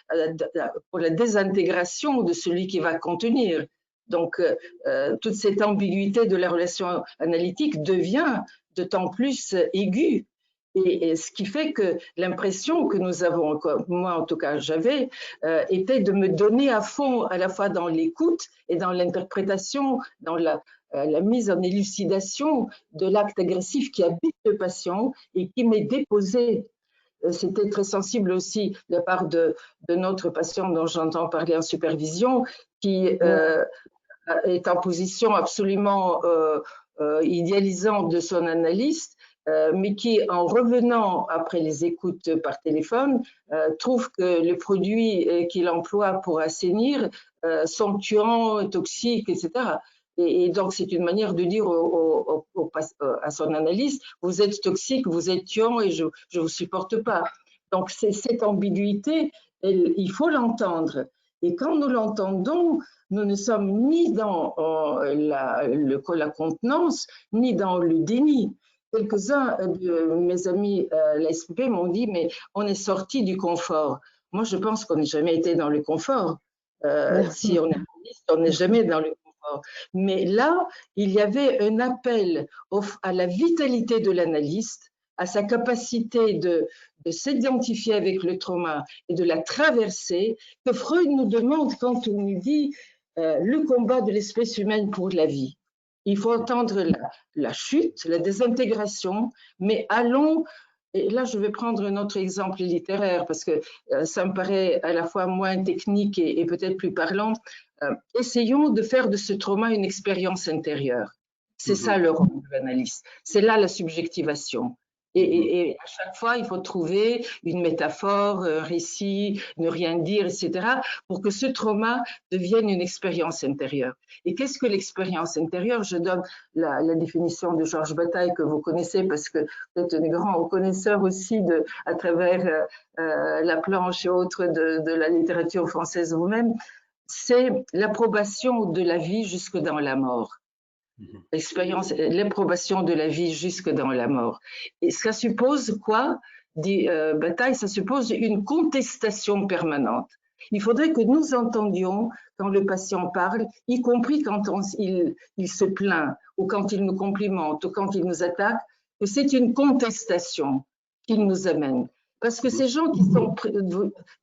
pour la désintégration de celui qui va contenir. Donc, toute cette ambiguïté de la relation analytique devient d'autant plus aiguë. Et ce qui fait que l'impression que nous avons, moi en tout cas j'avais, était de me donner à fond à la fois dans l'écoute et dans l'interprétation, dans la mise en élucidation de l'acte agressif qui habite le patient et qui m'est déposé. C'était très sensible aussi de la part de notre patient dont j'entends parler en supervision, qui est en position absolument idéalisante de son analyste, mais qui, en revenant après les écoutes par téléphone, trouve que les produits qu'il emploie pour assainir sont tuants, toxiques, etc. Et donc, c'est une manière de dire à son analyste, vous êtes toxique, vous êtes tuant et je ne vous supporte pas. Donc, cette ambiguïté, il faut l'entendre. Et quand nous l'entendons, nous ne sommes ni dans la contenance, ni dans le déni. quelques-uns de mes amis la SPP m'ont dit, mais on est sorti du confort. Moi, je pense qu'on n'est jamais été dans le confort. Si on est analyste, on n'est jamais dans le confort. Mais là, il y avait un appel à la vitalité de l'analyste, à sa capacité de s'identifier avec le trauma et de la traverser, que Freud nous demande quand il nous dit le combat de l'espèce humaine pour la vie. Il faut entendre la chute, la désintégration, mais allons, et là je vais prendre un autre exemple littéraire parce que ça me paraît à la fois moins technique et peut-être plus parlant, essayons de faire de ce trauma une expérience intérieure. C'est ça le rôle de l'analyste, c'est là la subjectivation. Et à chaque fois, il faut trouver une métaphore, un récit, ne rien dire, etc., pour que ce trauma devienne une expérience intérieure. Et qu'est-ce que l'expérience intérieure? Je donne la définition de Georges Bataille que vous connaissez parce que vous êtes un grand connaisseur aussi à travers la planche et autres de la littérature française vous-même. C'est l'approbation de la vie jusque dans la mort. L'expérience, l'approbation de la vie jusque dans la mort. Et ça suppose quoi, dit Bataille? Ça suppose une contestation permanente. Il faudrait que nous entendions quand le patient parle, y compris quand il se plaint, ou quand il nous complimente, ou quand il nous attaque, que c'est une contestation qu'il nous amène. Parce que ces gens qui sont...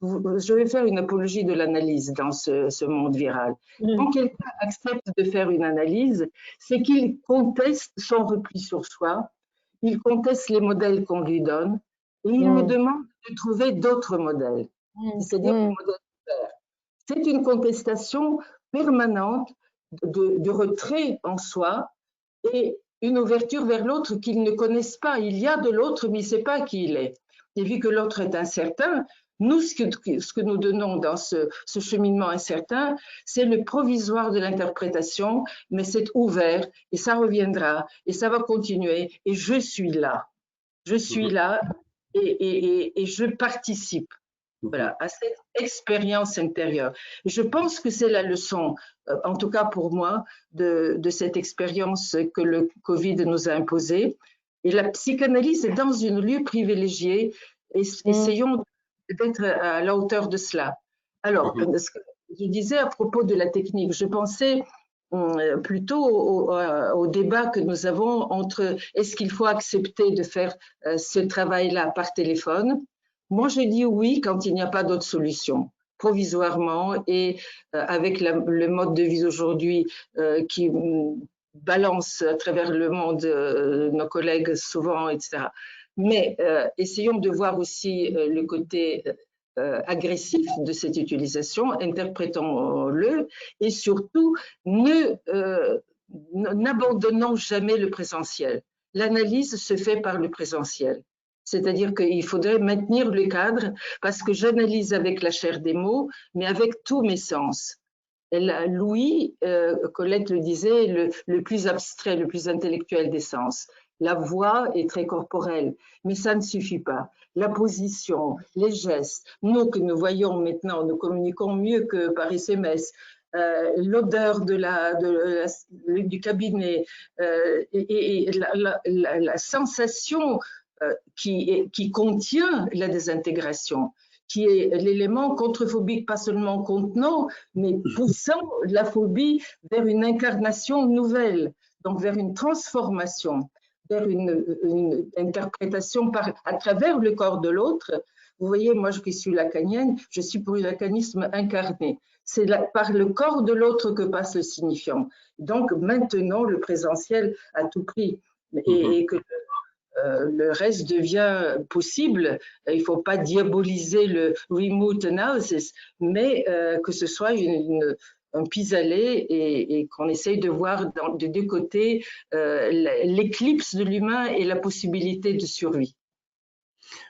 Je vais faire une apologie de l'analyse dans ce monde viral. Quand quelqu'un accepte de faire une analyse, c'est qu'il conteste son repli sur soi, il conteste les modèles qu'on lui donne, et il nous demande de trouver d'autres modèles, c'est-à-dire des modèles ouverts. C'est une contestation permanente de retrait en soi et une ouverture vers l'autre qu'ils ne connaissent pas. Il y a de l'autre, mais il ne sait pas qui il est. Et vu que l'autre est incertain, nous, ce que nous donnons dans ce cheminement incertain, c'est le provisoire de l'interprétation, mais c'est ouvert et ça reviendra et ça va continuer. Et je suis là. Je suis là et je participe. Voilà, à cette expérience intérieure. Je pense que c'est la leçon, en tout cas pour moi, de cette expérience que le Covid nous a imposée. Et la psychanalyse est dans un lieu privilégié. Essayons d'être à la hauteur de cela. Alors, ce que je disais à propos de la technique, je pensais plutôt au débat que nous avons entre est-ce qu'il faut accepter de faire ce travail-là par téléphone. Moi, je dis oui quand il n'y a pas d'autre solution, provisoirement et avec le mode de vie d'aujourd'hui qui balance à travers le monde nos collègues souvent, etc. Mais essayons de voir aussi le côté agressif de cette utilisation, interprétons-le et surtout n'abandonnons jamais le présentiel. L'analyse se fait par le présentiel. C'est-à-dire qu'il faudrait maintenir le cadre parce que j'analyse avec la chair des mots, mais avec tous mes sens. Louis, Colette le disait, le plus abstrait, le plus intellectuel des sens. La voix est très corporelle, mais ça ne suffit pas. La position, les gestes, nous que nous voyons maintenant, nous communiquons mieux que par SMS, l'odeur du cabinet et la sensation qui contient la désintégration, qui est l'élément contrephobique, pas seulement contenant, mais poussant la phobie vers une incarnation nouvelle, donc vers une transformation, vers une interprétation à travers le corps de l'autre. Vous voyez, moi qui suis lacanienne, je suis pour le lacanisme incarné. C'est par le corps de l'autre que passe le signifiant. Donc, maintenons le présentiel à tout prix et que le reste devient possible. Il ne faut pas diaboliser le remote analysis, mais que ce soit un pis-aller et qu'on essaye de voir de deux côtés l'éclipse de l'humain et la possibilité de survie.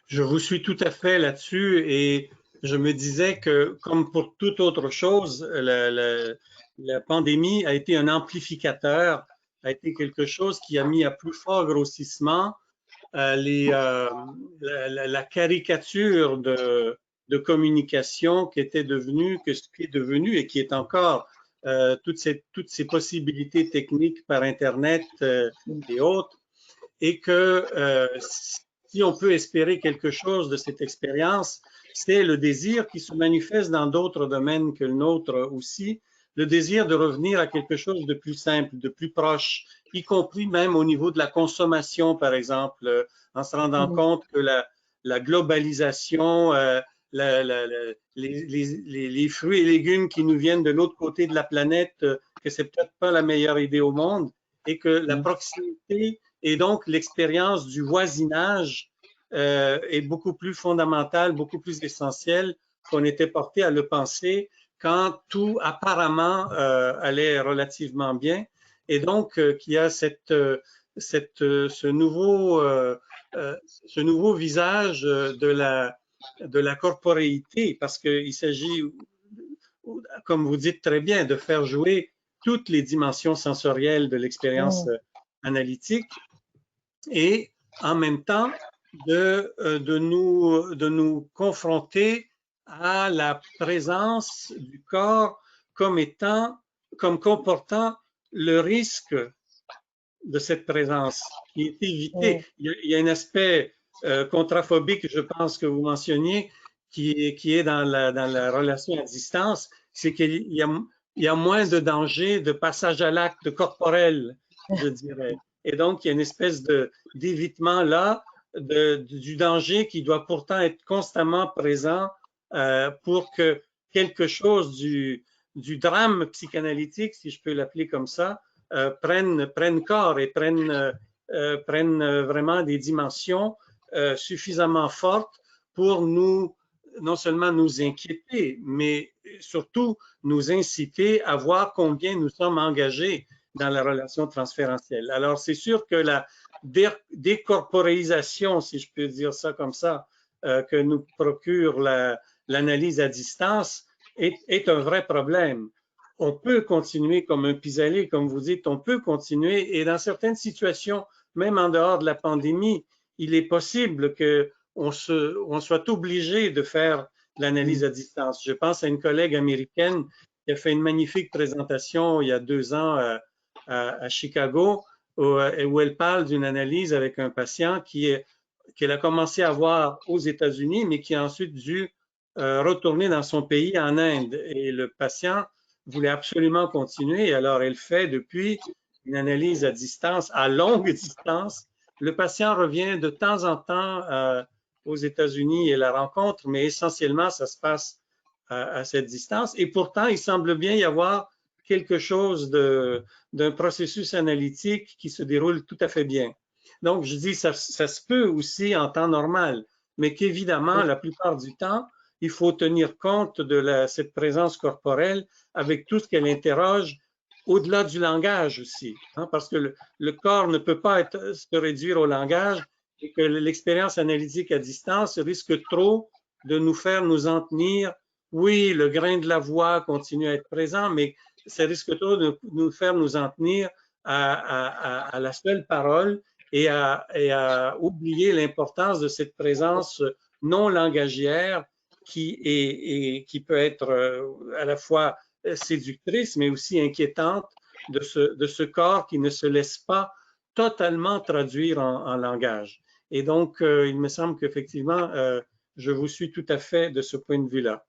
Je vous suis tout à fait là-dessus et je me disais que, comme pour toute autre chose, la pandémie a été un amplificateur, a été quelque chose qui a mis à plus fort grossissement la caricature de communication qui était devenue, ce qui est devenu et qui est encore toutes ces possibilités techniques par Internet et autres. et que si on peut espérer quelque chose de cette expérience, c'est le désir qui se manifeste dans d'autres domaines que le nôtre aussi, le désir de revenir à quelque chose de plus simple, de plus proche, y compris même au niveau de la consommation, par exemple, en se rendant compte que la globalisation, les fruits et légumes qui nous viennent de l'autre côté de la planète, que c'est peut-être pas la meilleure idée au monde, et que la proximité et donc l'expérience du voisinage est beaucoup plus fondamentale, beaucoup plus essentielle qu'on était porté à le penser quand tout apparemment allait relativement bien. Et donc, qu'il y a ce nouveau visage de la corporéité, parce qu'il s'agit, comme vous dites très bien, de faire jouer toutes les dimensions sensorielles de l'expérience analytique et en même temps de nous confronter à la présence du corps comme comportant le risque de cette présence qui est évité. Il y a un aspect contraphobique, je pense que vous mentionniez, qui est dans la relation à distance, c'est qu'il y a moins de danger de passage à l'acte corporel, je dirais. Et donc, il y a une espèce d'évitement là du danger qui doit pourtant être constamment présent pour que quelque chose du drame psychanalytique, si je peux l'appeler comme ça, prennent corps et prennent vraiment des dimensions suffisamment fortes pour non seulement nous inquiéter, mais surtout nous inciter à voir combien nous sommes engagés dans la relation transférentielle. Alors, c'est sûr que la décorporéisation, si je peux dire ça comme ça, que nous procure l'analyse à distance est un vrai problème. On peut continuer comme un pis-aller, comme vous dites, on peut continuer et dans certaines situations, même en dehors de la pandémie, il est possible qu'on soit obligé de faire l'analyse à distance. Je pense à une collègue américaine qui a fait une magnifique présentation il y a 2 ans à Chicago où elle parle d'une analyse avec un patient qu'elle a commencé à voir aux États-Unis, mais qui a ensuite dû retourner dans son pays en Inde. Et le patient voulait absolument continuer. Alors, elle fait depuis une analyse à distance, à longue distance. Le patient revient de temps en temps aux États-Unis et la rencontre, mais essentiellement, ça se passe à cette distance. Et pourtant, il semble bien y avoir quelque chose d'un processus analytique qui se déroule tout à fait bien. Donc, je dis, ça se peut aussi en temps normal, mais qu'évidemment, la plupart du temps, il faut tenir compte de cette présence corporelle avec tout ce qu'elle interroge au-delà du langage aussi, hein, parce que le corps ne peut pas se réduire au langage et que l'expérience analytique à distance risque trop de nous faire nous en tenir. Oui, le grain de la voix continue à être présent, mais ça risque trop de nous faire nous en tenir à la seule parole et à oublier l'importance de cette présence non langagière qui peut être à la fois séductrice, mais aussi inquiétante de ce corps qui ne se laisse pas totalement traduire en langage. Et donc, il me semble qu'effectivement, je vous suis tout à fait de ce point de vue-là.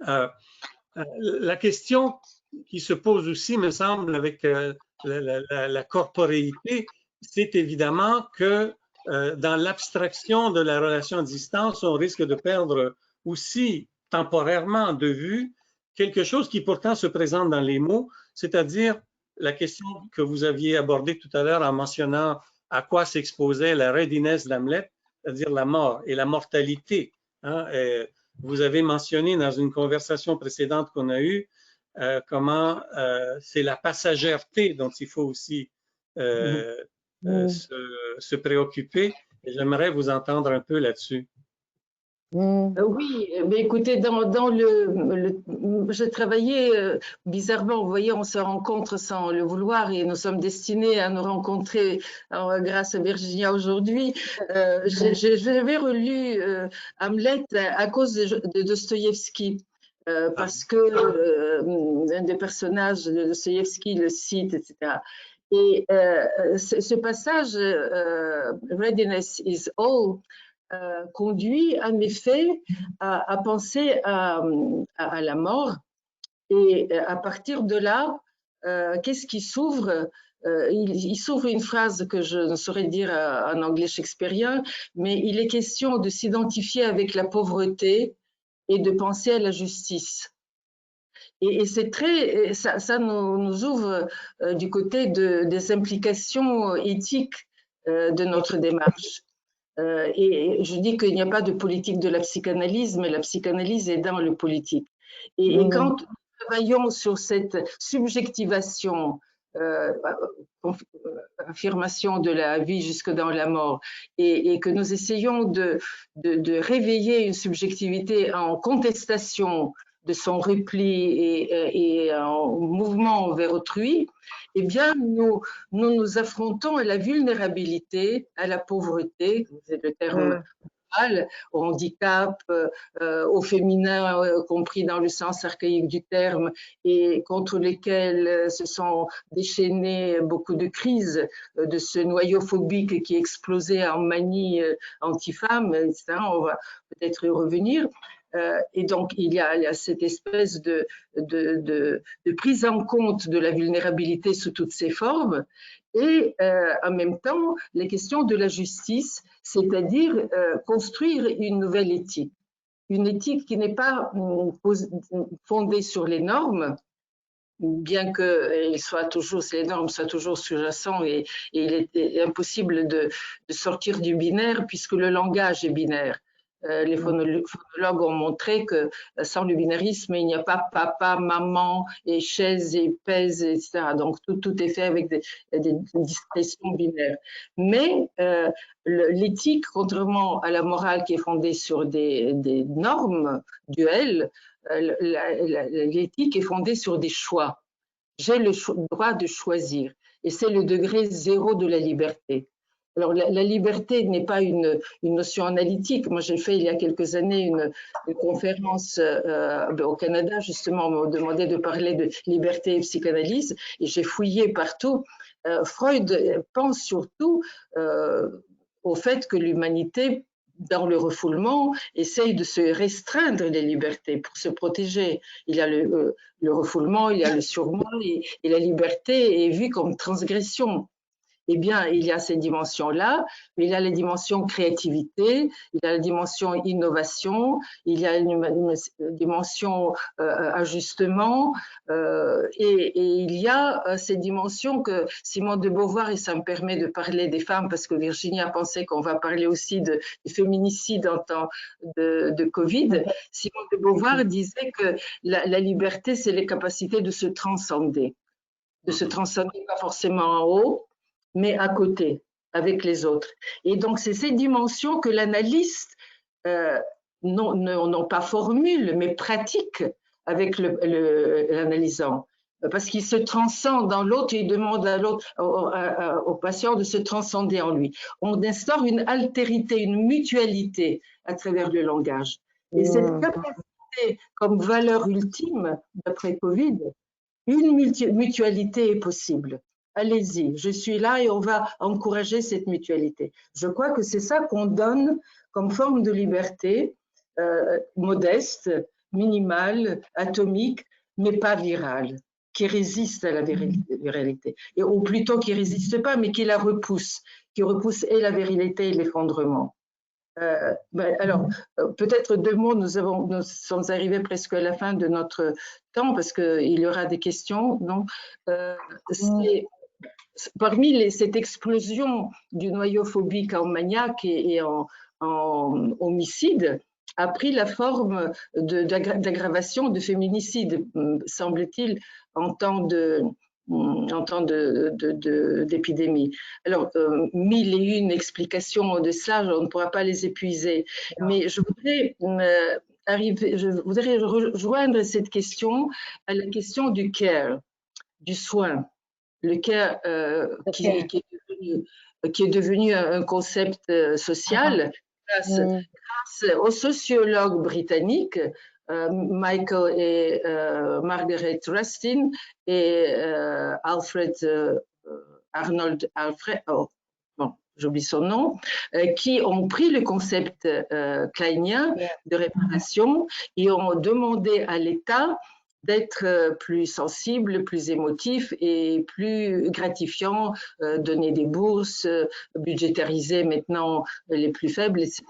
La question qui se pose aussi, me semble, avec la corporéité, c'est évidemment que dans l'abstraction de la relation à distance, on risque de perdre aussi temporairement de vue quelque chose qui pourtant se présente dans les mots, c'est-à-dire la question que vous aviez abordée tout à l'heure en mentionnant à quoi s'exposait la readiness d'Hamlet, c'est-à-dire la mort et la mortalité. Hein, vous avez mentionné dans une conversation précédente qu'on a eue comment c'est la passagèreté dont il faut aussi se préoccuper. Et j'aimerais vous entendre un peu là-dessus. Oui, mais écoutez, j'ai travaillé bizarrement, vous voyez, on se rencontre sans le vouloir et nous sommes destinés à nous rencontrer grâce à Virginia aujourd'hui. J'avais relu Hamlet à cause de Dostoïevski. Parce que un des personnages de Dostoïevski le cite, etc. Et ce passage, Readiness is all, conduit en effet à penser à la mort. Et à partir de là, qu'est-ce qui s'ouvre? Il s'ouvre une phrase que je ne saurais dire en anglais shakespearien, mais il est question de s'identifier avec la pauvreté et de penser à la justice. Et c'est très, ça nous ouvre du côté des implications éthiques de notre démarche. Et je dis qu'il n'y a pas de politique de la psychanalyse, mais la psychanalyse est dans le politique. Et quand nous travaillons sur cette subjectivation, affirmation de la vie jusque dans la mort, et que nous essayons de réveiller une subjectivité en contestation de son repli et en mouvement vers autrui, eh bien, nous affrontons à la vulnérabilité, à la pauvreté, c'est le terme au handicap, au féminin, compris dans le sens archaïque du terme, et contre lesquels se sont déchaînées beaucoup de crises de ce noyau phobique qui explosait en manie anti-femme, etc. On va peut-être y revenir. Et donc, il y a cette espèce de prise en compte de la vulnérabilité sous toutes ses formes, et en même temps, les questions de la justice, c'est-à-dire construire une nouvelle éthique. Une éthique qui n'est pas fondée sur les normes, bien que les normes soient toujours sous-jacentes, et il est impossible de sortir du binaire puisque le langage est binaire. Les phonologues ont montré que sans le binarisme, il n'y a pas papa, maman, et chaise, et pèse, etc. Donc, tout est fait avec des discrétions binaires. Mais l'éthique, contrairement à la morale qui est fondée sur des normes duelles, l'éthique est fondée sur des choix. J'ai le droit de choisir. Et c'est le degré zéro de la liberté. Alors, la liberté n'est pas une notion analytique. Moi, j'ai fait il y a quelques années une conférence au Canada, justement, on m'a demandé de parler de liberté et psychanalyse, et j'ai fouillé partout. Freud pense surtout au fait que l'humanité, dans le refoulement, essaye de se restreindre les libertés pour se protéger. Il y a le refoulement, il y a le surmoi, et la liberté est vue comme transgression. Eh bien, il y a ces dimensions-là, mais il y a les dimensions créativité, il y a la dimension innovation, il y a une dimension ajustement, et il y a ces dimensions que Simone de Beauvoir, et ça me permet de parler des femmes, parce que Virginie a pensé qu'on va parler aussi de féminicide en temps de Covid. Simone de Beauvoir disait que la liberté, c'est les capacités de se transcender pas forcément en haut, mais à côté, avec les autres. Et donc, c'est ces dimensions que l'analyste, non pas formule, mais pratique avec l'analysant. Parce qu'il se transcende dans l'autre et il demande à l'autre, au patient de se transcender en lui. On instaure une altérité, une mutualité à travers le langage. Et cette capacité comme valeur ultime, d'après Covid, une mutualité est possible. Allez-y, je suis là et on va encourager cette mutualité. Je crois que c'est ça qu'on donne comme forme de liberté, modeste, minimale, atomique, mais pas virale, qui résiste à la viralité. Ou plutôt qui ne résiste pas, mais qui la repousse, qui repousse et la virilité et l'effondrement. Alors, peut-être deux mots, nous sommes arrivés presque à la fin de notre temps parce qu'il y aura des questions, non? Parmi cette explosion du noyau phobique en maniaque et en homicide, a pris la forme d'aggravation de féminicide, semble-t-il, en temps d'épidémie. Alors, 1001 explications de cela, on ne pourra pas les épuiser, mais je voudrais rejoindre cette question à la question du care, du soin. Le care qui est devenu un concept social grâce aux sociologues britanniques Michael et Margaret Rustin et Alfred Arnold Alfred, bon, j'oublie son nom, qui ont pris le concept kleinien de réparation et ont demandé à l'État d'être plus sensible, plus émotif et plus gratifiant, donner des bourses, budgétariser maintenant les plus faibles, etc.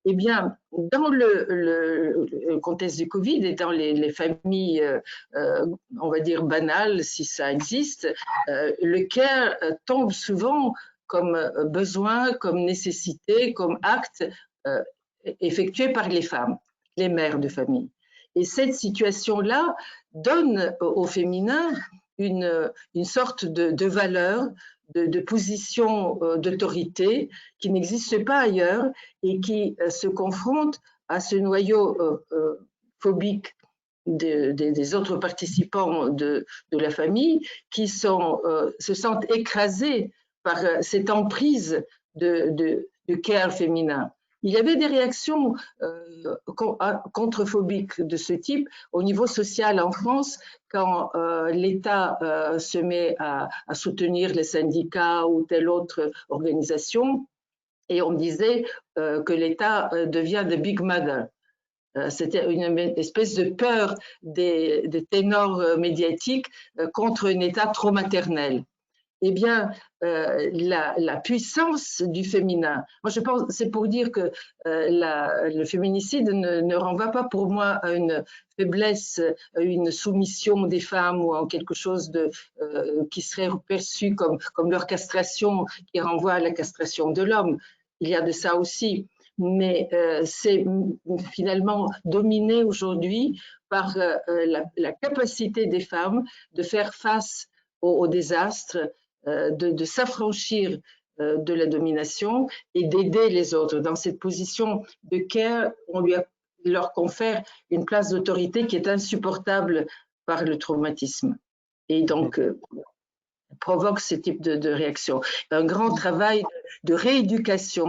Eh bien, dans le contexte du Covid et dans les familles, on va dire banales, si ça existe, le care tombe souvent comme besoin, comme nécessité, comme acte effectué par les femmes, les mères de famille. Et cette situation-là donne au féminin une sorte de valeur, de position d'autorité qui n'existe pas ailleurs et qui se confronte à ce noyau phobique des autres participants de la famille qui se sentent écrasés par cette emprise de care féminin. Il y avait des réactions contrephobiques de ce type au niveau social en France quand l'État se met à soutenir les syndicats ou telle autre organisation et on disait que l'État devient the big mother. C'était une espèce de peur des ténors médiatiques contre un État trop maternel. Eh bien, la puissance du féminin, moi je pense, c'est pour dire que le féminicide ne renvoie pas pour moi à une faiblesse, à une soumission des femmes ou à quelque chose qui serait perçu comme leur castration, qui renvoie à la castration de l'homme. Il y a de ça aussi. Mais c'est finalement dominé aujourd'hui par la capacité des femmes de faire face au désastre, de s'affranchir de la domination et d'aider les autres. Dans cette position de care, on leur confère une place d'autorité qui est insupportable par le traumatisme. Et donc, provoque ce type de réaction. Un grand travail de rééducation